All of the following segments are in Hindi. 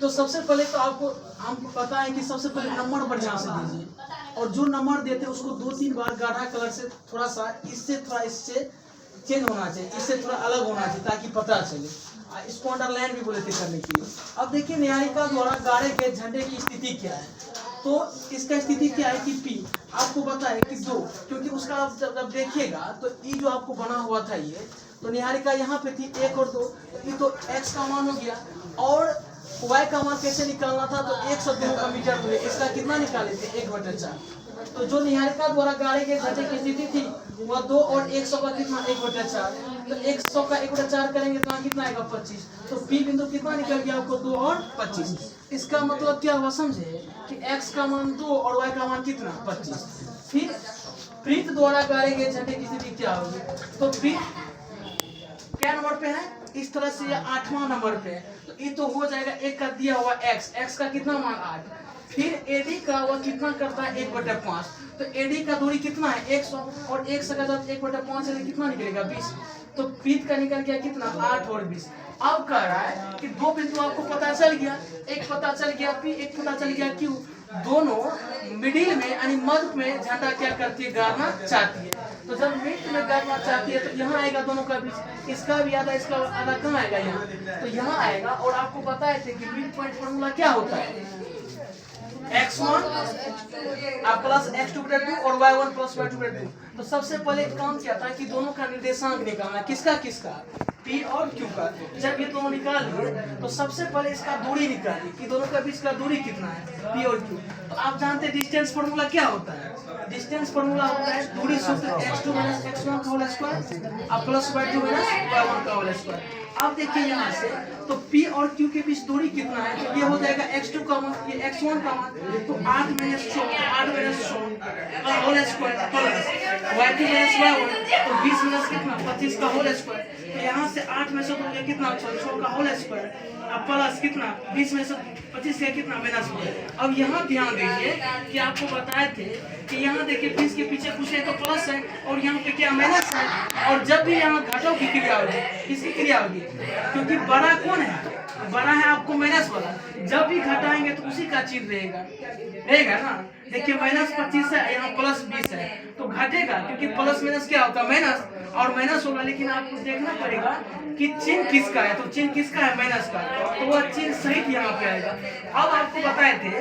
तो सबसे पहले तो आपको हमको पता है कि सबसे पहले नंबर बढ़िया से दीजिए, और जो नंबर देते हैं उसको 2-3 बार गाढ़ा कलर से थोड़ा सा इससे चेंज होना चाहिए, इससे थोड़ा अलग होना चाहिए ताकि पता चले। इसको अंडरलाइन भी बोले थे करने के लिए। अब देखिए निहारिका द्वारा गाड़े गए झंडे की स्थिति क्या है। तो इसका स्थिति क्या है कि पी आपको पता है कि 2, क्योंकि उसका आप जब देखिएगा तो ई जो आपको बना हुआ था ये, तो निहारिका यहाँ पे थी 1 और 2, तो ये तो x का मान हो गया, और y का मान कैसे निकालना था, तो 1 और 2 का मीटर हुए, इसका कितना निकाले थे 1/4। तो जो निहारिका द्वारा गाड़े के झंडे की स्थिति थी वह 2 और 100 का कितना 1/4, तो 100 का 1/4 करेंगे तो कितना आएगा 25। तो पी बिंदु कितना निकल गया आपको 2 और 25। इसका मतलब क्या हुआ समझे कि x का मान 2 और y का मान कितना 25। फिर प्रीत द्वारा गाड़े गए झंडे की स्थिति क्या होगी, तो प्रीत क्या नंबर पे है, इस तरह से ये 8वां नंबर पे है, तो ये तो हो जाएगा 1 का दिया हुआ x का कितना मान 8। फिर एडी का वह कितना करता है 1/5, तो एडी का दूरी कितना है 100, और 100 का जब 1/5 से कितना निकलेगा 20, तो प्रीत का निकल गया कितना 8 और 20। अब कह रहा है कि 2 बिंदु आपको पता चल गया, एक पता चल गया पी, एक पता चल गया क्यू, दोनों मिडिल में यानी मध्य में झंडा क्या करती है गाड़ना चाहती है। तो जब मिड में गाड़ना चाहती है तो यहाँ आएगा दोनों का बीच, इसका भी आधा इसका आधा कहाँ आएगा यहाँ, तो यहाँ आएगा। और आपको बताए थे कि मिड पॉइंट फॉर्मूला क्या होता है, x1 प्लस x2/2 और y1 प्लस y2/2। तो सबसे पहले काम किया था कि दोनों का निर्देशांक निकालना, किसका P और Q का। जब ये दोनों निकाल लिए तो सबसे पहले इसका दूरी निकालिए कि दोनों के बीच का दूरी कितना है P और Q। तो आप जानते हैं डिस्टेंस फॉर्मूला क्या होता है, डिस्टेंस फॉर्मूला होता है दूरी सूत्र x2 - x1 का whole square plus y2 - y1 का होल स्क्वायर। अब देखिए यहाँ से तो P और Q के बीच दूरी कितना है, तो ये हो जाएगा x2 का मान, ये x1 का मान, तो 8 - 100 का whole square plus y2 - y1, तो 20 - कितना 25 का होल स्क्वायर। तो यहाँ से 8 में से तो ये कितना 100 का होल स्क्वायर, अब प्लस कितना 20 में से 25 का कितना -1। अब यहाँ ध्यान दीजिए कि आपको बताए थे कि यहाँ देखिए 20 के पीछे कुछ है तो प्लस है, और यहाँ पे क्या माइनस है। और जब भी यहाँ घटाव की क्रिया होगी, किसकी क्रिया होगी, क्योंकि बड़ा कौन है, बड़ा है आपको माइनस वाला, जब भी घटाएंगे तो उसी का चिन्ह रहेगा ना। देखिए -25 है, यहाँ +20 है, तो घटेगा, क्योंकि प्लस माइनस क्या होता है माइनस, और माइनस होगा। लेकिन आपको देखना पड़ेगा कि चिन्ह किसका है, तो चिन्ह किसका है माइनस का, तो वह चिन्ह सहित यहाँ पे आएगा। अब आपको बताए थे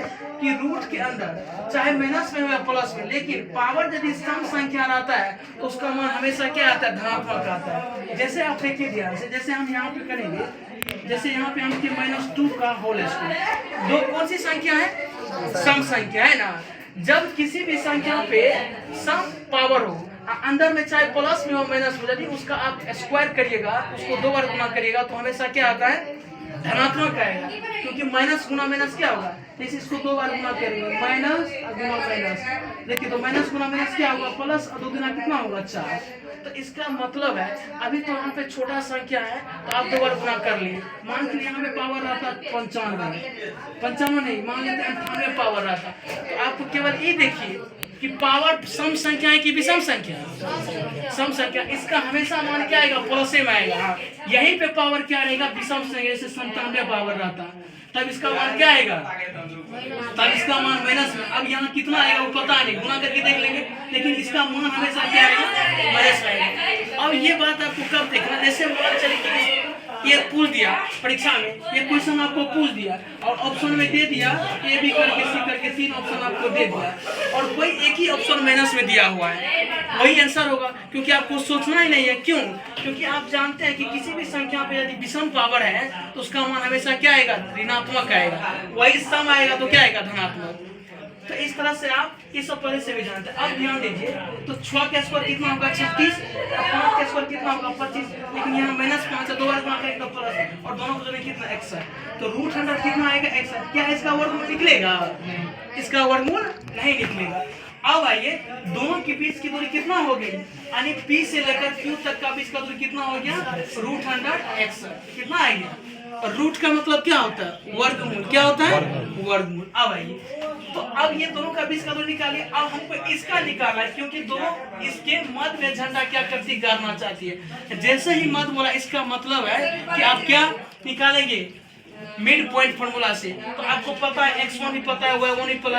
कि रूट के अंदर चाहे माइनस में हो या प्लस में, लेकिन पावर यदि सम संख्या रहता है तो उसका मान हमेशा क्या आता है धनात्मक आता है। जैसे आप देखिए ध्यान से, जैसे हम यहाँ पे करेंगे, जैसे यहाँ पे हम -2 का होल स्क्वायर, दो कौन सी संख्या है सम संख्या है ना। जब किसी भी संख्या पे सम पावर हो, अंदर में चाहे प्लस में हो माइनस में, यदि उसका आप स्क्वायर करिएगा, उसको 2 बार गुना करिएगा तो हमेशा क्या आता है धनात्मक आएगा, क्योंकि माइनस गुना माइनस क्या होगा, जैसे इसको 2 बार गुना करेंगे माइनस और गुना माइनस, देखिए तो माइनस गुना माइनस क्या होगा प्लस, और 2 गुना कितना होगा 4। तो इसका मतलब है अभी तो यहाँ पे छोटा संख्या है तो आप 2 बार गुना कर लिए। मान के यहाँ पे पावर रहता 95 नहीं, मान लेते 98 पावर रहता, तो आपको केवल ये देखिए कि पावर सम संख्या है कि विषम संख्या, सम संख्या, इसका हमेशा मान क्या आएगा प्लस में आएगा। यहीं पे पावर क्या रहेगा विषम संख्या, जैसे 97 पावर रहता, तब इसका मान क्या आएगा, तब इसका मान माइनस में। अब यहाँ कितना आएगा वो पता नहीं, गुना करके देख लेंगे, लेकिन इसका मान हमेशा क्या आएगा माइनस आएगा। अब ये बात आपको कब देखना, जैसे मान चले कि ये पूछ दिया परीक्षा में, ये क्वेश्चन आपको पूछ दिया और ऑप्शन में दे दिया ए बी करके सी करके 3 ऑप्शन आपको दे दिया, और कोई एक ही ऑप्शन माइनस में दिया हुआ है, वही आंसर होगा, क्योंकि आपको सोचना ही नहीं है। क्यों, क्योंकि आप जानते हैं कि किसी भी संख्या पे यदि विषम पावर है तो उसका मान हमेशा क्या आएगा ऋणात्मक आएगा, वही सम आएगा तो क्या आएगा धनात्मक। तो इस तरह से आप ये सब पहले से भी जानते हैं। अब ध्यान दीजिए, तो 6 का स्क्वायर कितना होगा 36, और 5 का स्क्वायर कितना होगा 25, लेकिन यहाँ -5 है, 2 बार गुना करेंगे तो प्लस, और दोनों को जोड़ेंगे कितना x है, तो √100 कितना आएगा x है। क्या इसका वर्गमूल निकलेगा, इसका वर्गमूल नहीं निकलेगा। अब आइए दोनों के बीच की दूरी कितना हो गई, यानी P से लेकर Q तक का बीच का दूरी कितना हो गया √100x, कितना आ गया। और रूट का मतलब क्या होता है वर्गमूल, क्या होता है वर्गमूल। अब आइए, तो अब ये दोनों का बीच का दूरी निकालिए। अब हमको इसका निकालना है, क्योंकि दोनों इसके मध्य में झंडा क्या करती गाड़ना चाहती है। जैसे ही मध्य बोला इसका मतलब है कि आप क्या निकालेंगे मिड पॉइंट फॉर्मूला से। तो आपको पता है x1 भी पता है, y1 भी पता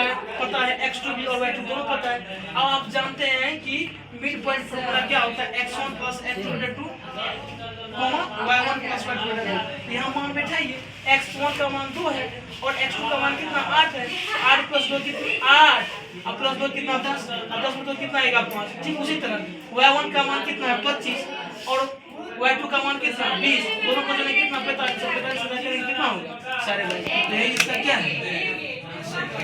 है, x2 भी और y2 दोनों पता है। अब आप जानते हैं कि मिड पॉइंट फॉर्मूला क्या होता है, x1 plus x2 y1 plus y2। यहाँ मान बैठाइए, x1 का मान 2 है और x2 का मान कितना 8 है। 8 प्लस 2 कितना 8 और प्लस 2 कितना 10 और 10 प्लस 2 कितना आएगा 5। ठीक उसी तरह y1 का मान कितना है 25 और y2 का मान कितना 20। दोनों को जो कितना 45 कितना होगा सारे भाई। तो यही इसका क्या है।